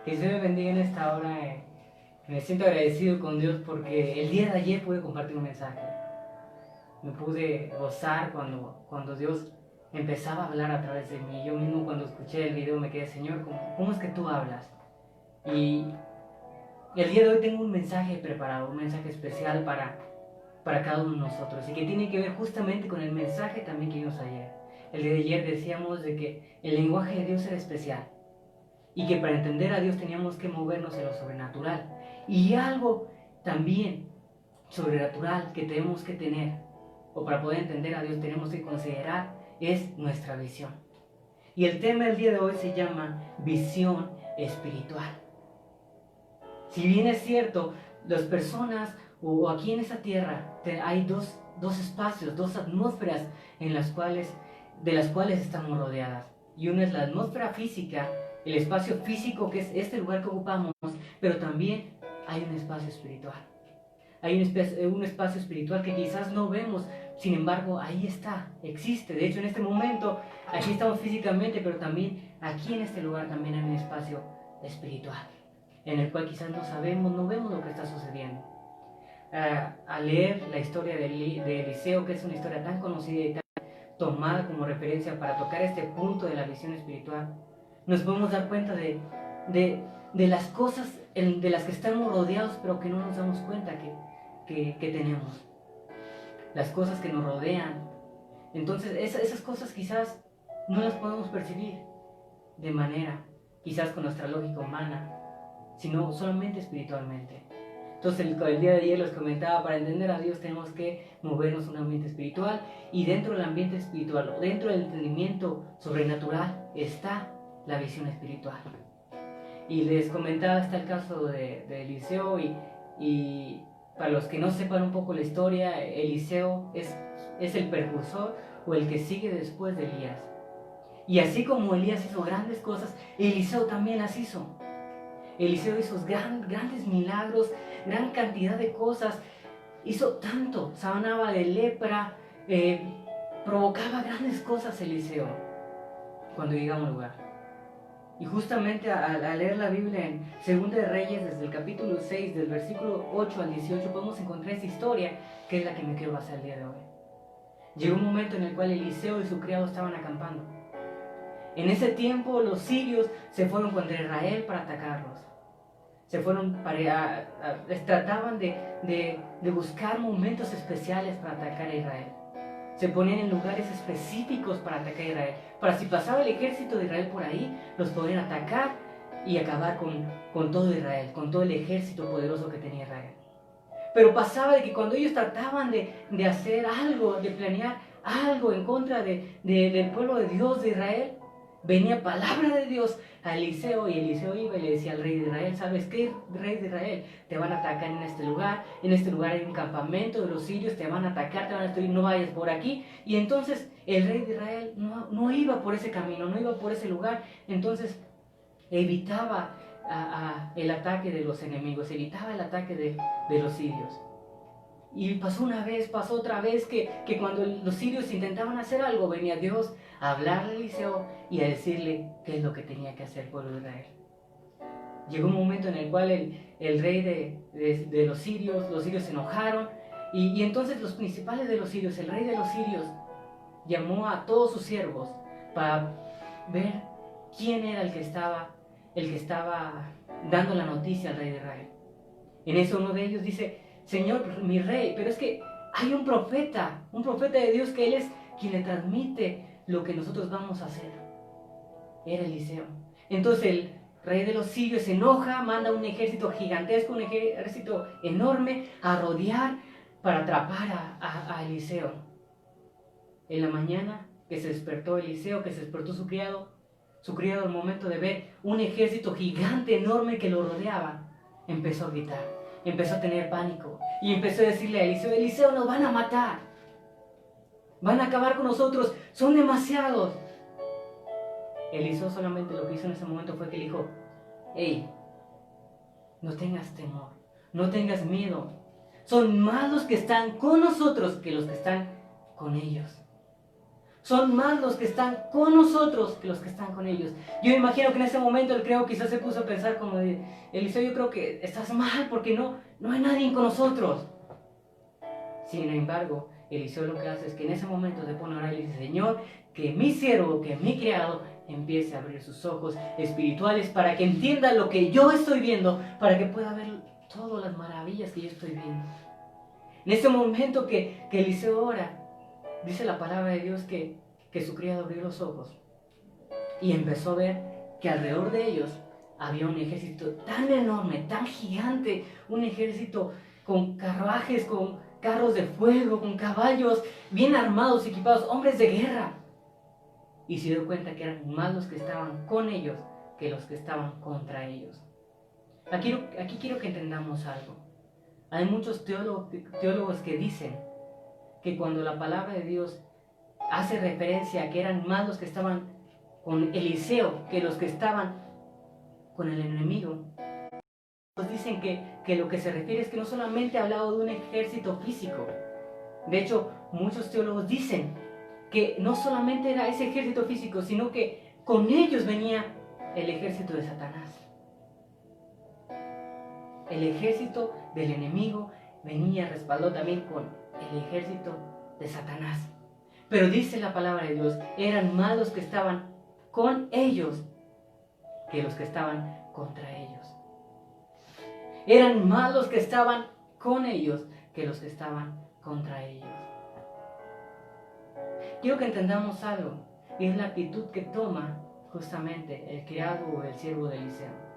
Que Dios me bendiga en esta hora. Me siento agradecido con Dios porque el día de ayer pude compartir un mensaje. Me pude gozar cuando Dios empezaba a hablar a través de mí. Yo mismo cuando escuché el video me quedé, Señor, ¿cómo es que tú hablas? Y el día de hoy tengo un mensaje preparado, un mensaje especial para cada uno de nosotros y que tiene que ver justamente con el mensaje también que vimos ayer. El día de ayer decíamos de que el lenguaje de Dios era especial y que para entender a Dios teníamos que movernos en lo sobrenatural. Y algo también sobrenatural que tenemos que tener, o para poder entender a Dios tenemos que considerar, es nuestra visión. Y el tema del día de hoy se llama visión espiritual. Si bien es cierto, las personas o aquí en esta tierra hay dos espacios, dos atmósferas de las cuales estamos rodeadas. Y una es la atmósfera física, el espacio físico que es este lugar que ocupamos, pero también hay un espacio espiritual. Hay un espacio espiritual que quizás no vemos, sin embargo ahí está, existe. De hecho en este momento aquí estamos físicamente, pero también aquí en este lugar también hay un espacio espiritual, en el cual quizás no sabemos, no vemos lo que está sucediendo. Al leer la historia de Eliseo, que es una historia tan conocida y tan tomada como referencia para tocar este punto de la visión espiritual, nos podemos dar cuenta de las cosas de las que estamos rodeados, pero que no nos damos cuenta que tenemos. Las cosas que nos rodean. Entonces esas cosas quizás no las podemos percibir de manera, quizás con nuestra lógica humana, sino solamente espiritualmente. Entonces el día de ayer les comentaba, para entender a Dios tenemos que movernos en un ambiente espiritual, y dentro del ambiente espiritual, o dentro del entendimiento sobrenatural, está la visión espiritual. Y les comentaba, está el caso de Eliseo, y para los que no sepan un poco la historia, Eliseo es el precursor o el que sigue después de Elías. Y así como Elías hizo grandes cosas, Eliseo también las hizo. Eliseo hizo grandes milagros, gran cantidad de cosas, hizo tanto, sanaba de lepra, provocaba grandes cosas Eliseo cuando llegaba a un lugar. Y justamente al leer la Biblia en 2 de Reyes, desde el capítulo 6, del versículo 8 al 18, podemos encontrar esta historia que es la que me quiero basar el día de hoy. Llegó un momento en el cual Eliseo y su criado estaban acampando. En ese tiempo los sirios se fueron contra Israel para atacarlos. Trataban de buscar momentos especiales para atacar a Israel. Se ponían en lugares específicos para atacar a Israel. Para si pasaba el ejército de Israel por ahí, los podían atacar y acabar con todo Israel, con todo el ejército poderoso que tenía Israel. Pero pasaba de que cuando ellos trataban de hacer algo, de planear algo en contra del pueblo de Dios de Israel, venía palabra de Dios a Eliseo, y Eliseo iba y le decía al rey de Israel, ¿sabes qué, rey de Israel? Te van a atacar en este lugar hay un campamento de los sirios, te van a atacar, te van a destruir, no vayas por aquí. Y entonces el rey de Israel no iba por ese camino, no iba por ese lugar, entonces evitaba el ataque de los enemigos, evitaba el ataque de los sirios. Y pasó una vez, pasó otra vez, que cuando los sirios intentaban hacer algo, venía Dios a hablarle a Eliseo y a decirle qué es lo que tenía que hacer el pueblo de Israel. Llegó un momento en el cual el rey de los sirios se enojaron, y entonces los principales de los sirios, el rey de los sirios, llamó a todos sus siervos para ver quién era el que estaba dando la noticia al rey de Israel. En eso uno de ellos dice, Señor, mi rey, pero es que hay un profeta de Dios, que él es quien le transmite lo que nosotros vamos a hacer. Era Eliseo. Entonces el rey de los sirios se enoja, manda un ejército gigantesco, un ejército enorme a rodear para atrapar a Eliseo. En la mañana que se despertó Eliseo, que se despertó su criado al momento de ver un ejército gigante, enorme que lo rodeaba, empezó a gritar, empezó a tener pánico y empezó a decirle a Eliseo, Eliseo, nos van a matar, van a acabar con nosotros, son demasiados. Eliseo solamente lo que hizo en ese momento fue que le dijo, hey, no tengas temor, no tengas miedo, son más los que están con nosotros que los que están con ellos. Son más los que están con nosotros que los que están con ellos. Yo me imagino que en ese momento el criado quizás se puso a pensar como de, Eliseo, yo creo que estás mal porque no hay nadie con nosotros. Sin embargo, Eliseo lo que hace es que en ese momento se pone a orar y dice, Señor, que mi siervo, que mi criado empiece a abrir sus ojos espirituales para que entienda lo que yo estoy viendo, para que pueda ver todas las maravillas que yo estoy viendo. En ese momento que Eliseo ora, dice la palabra de Dios que su criado abrió los ojos y empezó a ver que alrededor de ellos había un ejército tan enorme, tan gigante, un ejército con carruajes, con carros de fuego, con caballos, bien armados, equipados, hombres de guerra. Y se dio cuenta que eran más los que estaban con ellos que los que estaban contra ellos. Aquí quiero que entendamos algo. Hay muchos teólogos que dicen que cuando la palabra de Dios hace referencia a que eran más los que estaban con Eliseo que los que estaban con el enemigo, pues dicen que lo que se refiere es que no solamente ha hablado de un ejército físico. De hecho, muchos teólogos dicen que no solamente era ese ejército físico, sino que con ellos venía el ejército de Satanás. El ejército del enemigo venía respaldado también con el ejército de Satanás. Pero dice la palabra de Dios, eran más los que estaban con ellos que los que estaban contra ellos. Eran más los que estaban con ellos que los que estaban contra ellos. Quiero que entendamos algo, y es la actitud que toma justamente el criado o el siervo de Eliseo.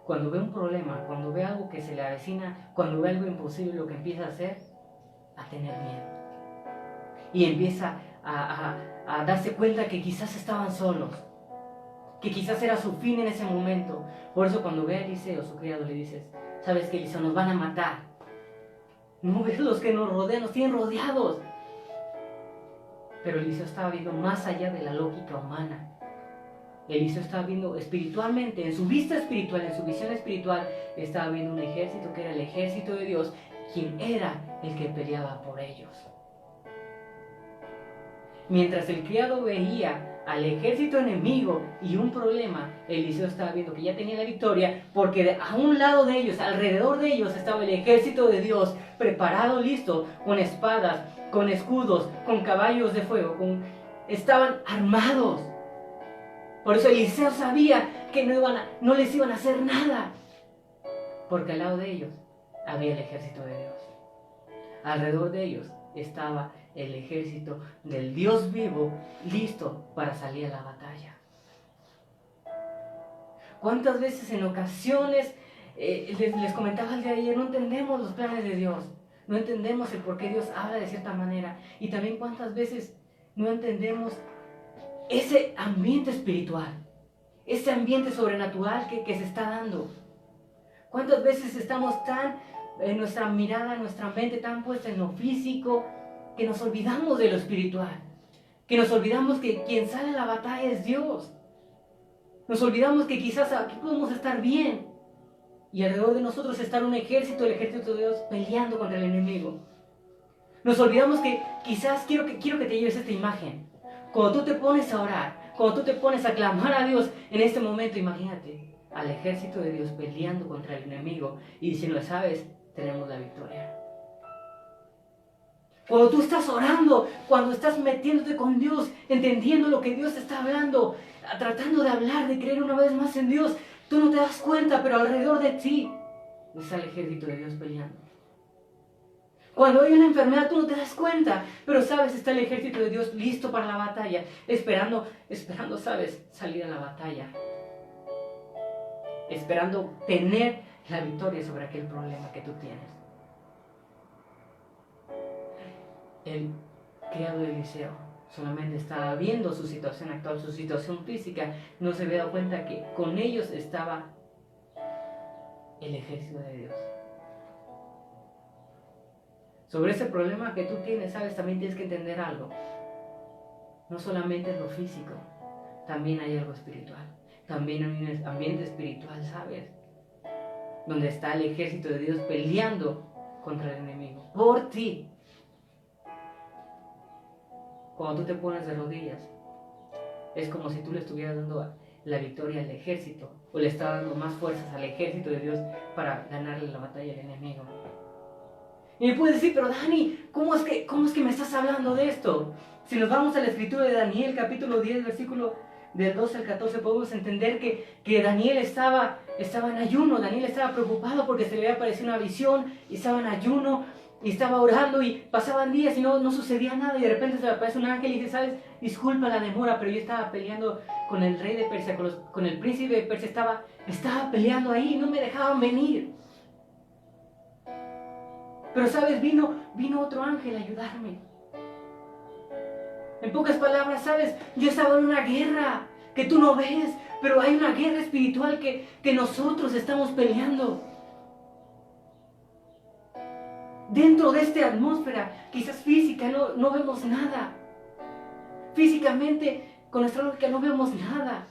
Cuando ve un problema, cuando ve algo que se le avecina, cuando ve algo imposible, lo que empieza a hacer, a tener miedo. Y empieza a darse cuenta que quizás estaban solos, que quizás era su fin en ese momento. Por eso cuando ve a Eliseo, su criado, le dices, ¿sabes qué, Eliseo? Nos van a matar. No ves los que nos rodean, nos tienen rodeados. Pero Eliseo estaba viendo más allá de la lógica humana. Eliseo estaba viendo espiritualmente, en su vista espiritual, en su visión espiritual, estaba viendo un ejército que era el ejército de Dios, quien era el que peleaba por ellos. Mientras el criado veía al ejército enemigo y un problema, Eliseo estaba viendo que ya tenía la victoria, porque a un lado de ellos, alrededor de ellos, estaba el ejército de Dios, preparado, listo, con espadas, con escudos, con caballos de fuego, estaban armados. Por eso Eliseo sabía que no les iban a hacer nada, porque al lado de ellos había el ejército de Dios. Alrededor de ellos estaba el ejército del Dios vivo, listo para salir a la batalla. ¿Cuántas veces en ocasiones, les comentaba el día de ayer, no entendemos los planes de Dios? No entendemos el por qué Dios habla de cierta manera. Y también cuántas veces no entendemos ese ambiente espiritual, ese ambiente sobrenatural que se está dando. ¿Cuántas veces estamos en nuestra mirada, nuestra mente tan puesta en lo físico, que nos olvidamos de lo espiritual? Que nos olvidamos que quien sale a la batalla es Dios. Nos olvidamos que quizás aquí podemos estar bien y alrededor de nosotros está un ejército, el ejército de Dios peleando contra el enemigo. Nos olvidamos que quizás, quiero que te lleves esta imagen. Cuando tú te pones a orar, cuando tú te pones a clamar a Dios, en este momento imagínate al ejército de Dios peleando contra el enemigo y diciendo, ¿sabes? Tenemos la victoria. Cuando tú estás orando, cuando estás metiéndote con Dios, entendiendo lo que Dios está hablando, tratando de hablar, de creer una vez más en Dios, tú no te das cuenta, pero alrededor de ti está el ejército de Dios peleando. Cuando hay una enfermedad, tú no te das cuenta, pero sabes, está el ejército de Dios listo para la batalla, esperando, sabes, salir a la batalla, esperando tener la victoria sobre aquel problema que tú tienes. El criado de Eliseo solamente estaba viendo su situación actual, su situación física, no se había dado cuenta que con ellos estaba el ejército de Dios. Sobre ese problema que tú tienes, sabes, también tienes que entender algo. No solamente es lo físico, también hay algo espiritual. También hay un ambiente espiritual, ¿sabes? Donde está el ejército de Dios peleando contra el enemigo, por ti. cuando tú te pones de rodillas, es como si tú le estuvieras dando la victoria al ejército, o le estás dando más fuerzas al ejército de Dios para ganarle la batalla al enemigo. Y me puedes decir, pero Dani, ¿cómo es que me estás hablando de esto? Si nos vamos a la escritura de Daniel, capítulo 10, versículo del 12 al 14, podemos entender que Daniel estaba en ayuno. Daniel estaba preocupado porque se le había aparecido una visión, y estaba en ayuno, y estaba orando, y pasaban días y no sucedía nada, y de repente se le aparece un ángel y dice, ¿sabes? Disculpa la demora, pero yo estaba peleando con el rey de Persia, con el príncipe de Persia, estaba peleando ahí, no me dejaban venir. Pero ¿sabes? Vino otro ángel a ayudarme. En pocas palabras, ¿sabes? Yo estaba en una guerra que tú no ves, pero hay una guerra espiritual que nosotros estamos peleando. Dentro de esta atmósfera, quizás física, no vemos nada. Físicamente, con nuestra lógica, no vemos nada.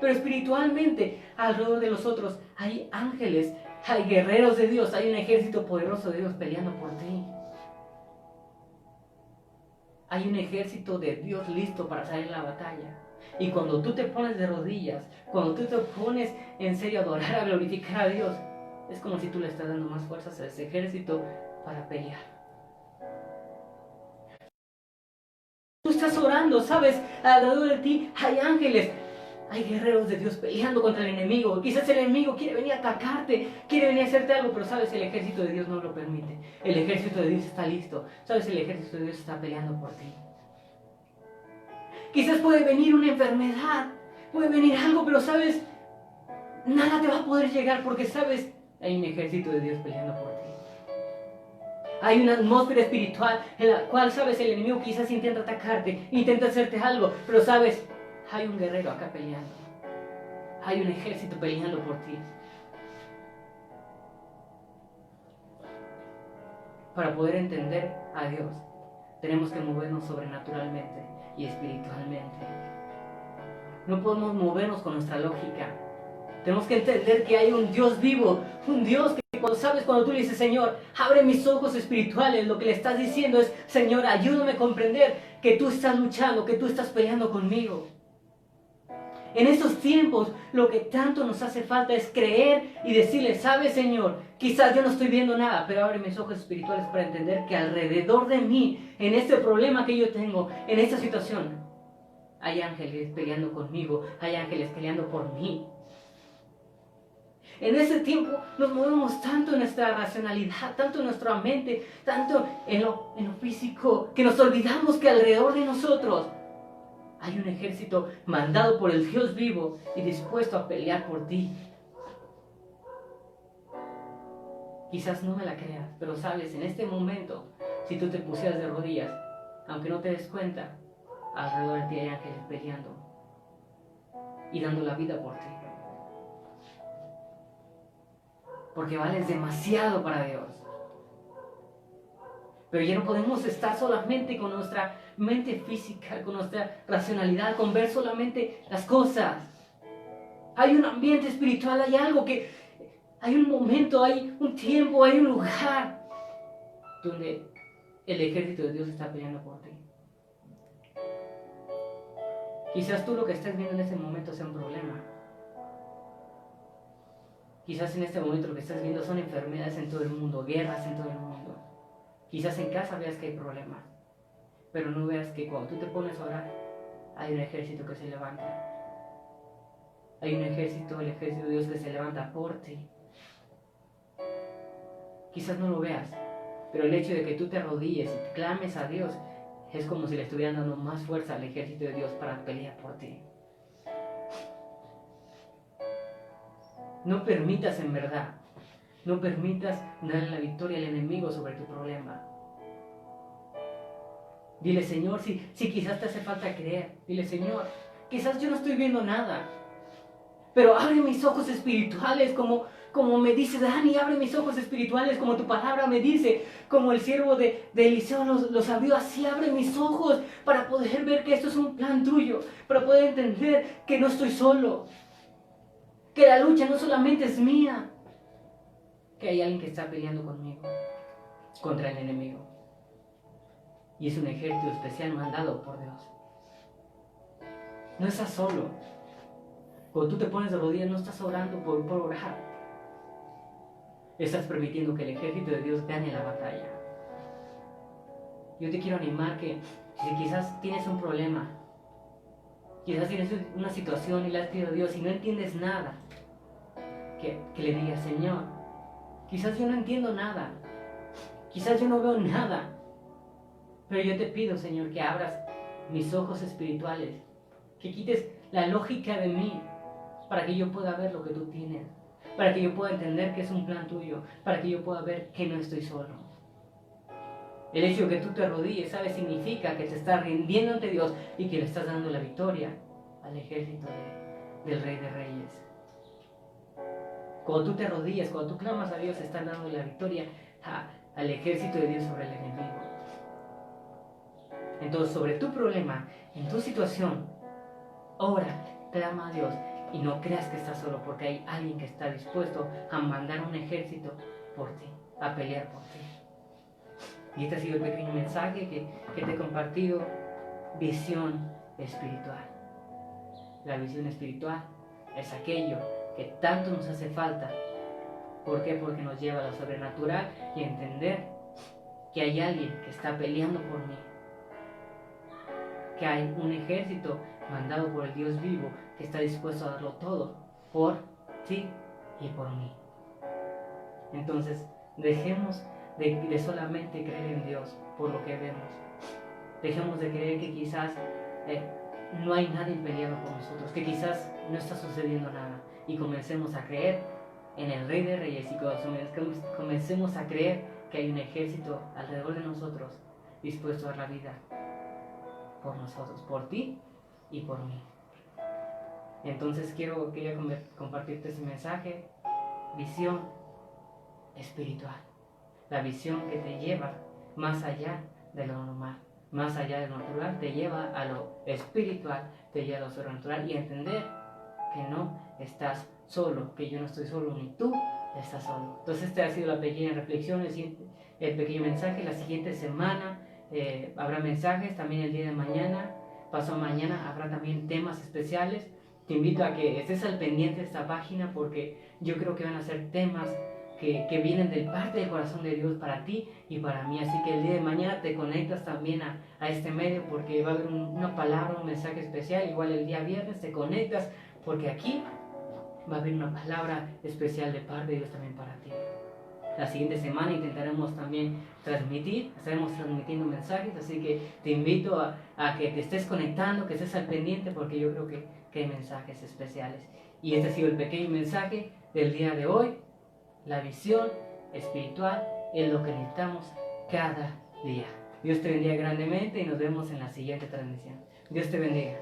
Pero espiritualmente, alrededor de nosotros hay ángeles, hay guerreros de Dios, hay un ejército poderoso de Dios peleando por ti. Hay un ejército de Dios listo para salir a la batalla. Y cuando tú te pones de rodillas, cuando tú te pones en serio a adorar, a glorificar a Dios, es como si tú le estás dando más fuerzas a ese ejército para pelear. Tú estás orando, ¿sabes? Alrededor de ti hay ángeles, hay guerreros de Dios peleando contra el enemigo. Quizás el enemigo quiere venir a atacarte, quiere venir a hacerte algo, pero ¿sabes? El ejército de Dios no lo permite. El ejército de Dios está listo. ¿Sabes? El ejército de Dios está peleando por ti. Quizás puede venir una enfermedad, puede venir algo, pero ¿sabes? Nada te va a poder llegar porque, ¿sabes? Hay un ejército de Dios peleando por ti. Hay una atmósfera espiritual en la cual, ¿sabes? El enemigo quizás intenta atacarte, intenta hacerte algo, pero, ¿sabes? Hay un guerrero acá peleando. Hay un ejército peleando por ti. Para poder entender a Dios, tenemos que movernos sobrenaturalmente y espiritualmente. No podemos movernos con nuestra lógica. Tenemos que entender que hay un Dios vivo, un Dios que cuando tú le dices, Señor, abre mis ojos espirituales, lo que le estás diciendo es, Señor, ayúdame a comprender que tú estás luchando, que tú estás peleando conmigo. En estos tiempos, lo que tanto nos hace falta es creer y decirle, ¿sabes, Señor? Quizás yo no estoy viendo nada, pero abre mis ojos espirituales para entender que alrededor de mí, en este problema que yo tengo, en esta situación, hay ángeles peleando conmigo, hay ángeles peleando por mí. En ese tiempo nos movemos tanto en nuestra racionalidad, tanto en nuestra mente, tanto en lo físico, que nos olvidamos que alrededor de nosotros hay un ejército mandado por el Dios vivo y dispuesto a pelear por ti. Quizás no me la creas, pero sabes, en este momento, si tú te pusieras de rodillas, aunque no te des cuenta, alrededor de ti hay ángeles peleando y dando la vida por ti. Porque vales demasiado para Dios. Pero ya no podemos estar solamente con nuestra mente física, con nuestra racionalidad, con ver solamente las cosas. Hay un ambiente espiritual, hay algo que... Hay un momento, hay un tiempo, hay un lugar donde el ejército de Dios está peleando por ti. Quizás tú lo que estás viendo en este momento sea un problema. Quizás en este momento lo que estás viendo son enfermedades en todo el mundo, guerras en todo el mundo. Quizás en casa veas que hay problemas, pero no veas que cuando tú te pones a orar, hay un ejército que se levanta. Hay un ejército, el ejército de Dios que se levanta por ti. Quizás no lo veas, pero el hecho de que tú te arrodilles y clames a Dios es como si le estuvieran dando más fuerza al ejército de Dios para pelear por ti. No permitas en verdad, no permitas darle la victoria al enemigo sobre tu problema. Dile, Señor, si quizás te hace falta creer, dile, Señor, quizás yo no estoy viendo nada, pero abre mis ojos espirituales como me dice Dani, abre mis ojos espirituales como tu palabra me dice, como el siervo de Eliseo los abrió, así abre mis ojos para poder ver que esto es un plan tuyo, para poder entender que no estoy solo, que la lucha no solamente es mía, que hay alguien que está peleando conmigo, contra el enemigo. y es un ejército especial mandado por Dios. No estás solo. Cuando tú te pones de rodillas, no estás orando por orar. Estás permitiendo que el ejército de Dios gane la batalla. Yo te quiero animar que si quizás tienes un problema, quizás tienes una situación y le has pedido a Dios y no entiendes nada, que le digas, Señor, quizás yo no entiendo nada, quizás yo no veo nada, pero yo te pido, Señor, que abras mis ojos espirituales, que quites la lógica de mí, para que yo pueda ver lo que tú tienes, para que yo pueda entender que es un plan tuyo, para que yo pueda ver que no estoy solo. El hecho de que tú te arrodilles, ¿sabes? Significa que te estás rindiendo ante Dios y que le estás dando la victoria al ejército del Rey de Reyes. Cuando tú te arrodillas, cuando tú clamas a Dios, estás dando la victoria al ejército de Dios sobre el enemigo. Entonces, sobre tu problema, en tu situación, ora, clama a Dios y no creas que estás solo, porque hay alguien que está dispuesto a mandar un ejército por ti, a pelear por ti. Y este ha sido el pequeño mensaje que te he compartido. Visión espiritual. La visión espiritual es aquello que tanto nos hace falta. ¿Por qué? Porque nos lleva a lo sobrenatural y a entender que hay alguien que está peleando por mí. Que hay un ejército mandado por el Dios vivo que está dispuesto a darlo todo por ti y por mí. Entonces, dejemos de solamente creer en Dios por lo que vemos. Dejemos de creer que quizás no hay nadie peleando por nosotros, que quizás no está sucediendo nada, y comencemos a creer en el Rey de Reyes, y comencemos a creer que hay un ejército alrededor de nosotros dispuesto a dar la vida por nosotros, por ti y por mí. Entonces quería compartirte ese mensaje. Visión espiritual. La visión que te lleva más allá de lo normal, más allá de lo natural, te lleva a lo espiritual, te lleva a lo sobrenatural y a entender que no estás solo, que yo no estoy solo, ni tú estás solo. Entonces esta ha sido la pequeña reflexión, el pequeño mensaje. La siguiente semana habrá mensajes, también el día de mañana, pasado mañana habrá también temas especiales. Te invito a que estés al pendiente de esta página, porque yo creo que van a ser temas que vienen de parte del corazón de Dios para ti y para mí. Así que el día de mañana te conectas también a este medio, porque va a haber una palabra, un mensaje especial. Igual el día viernes te conectas, porque aquí va a haber una palabra especial de parte de Dios también para ti. La siguiente semana intentaremos también estaremos transmitiendo mensajes, así que te invito a que te estés conectando, que estés al pendiente, porque yo creo que hay mensajes especiales. Y este ha sido el pequeño mensaje del día de hoy. La visión espiritual es lo que necesitamos cada día. Dios te bendiga grandemente y nos vemos en la siguiente transmisión. Dios te bendiga.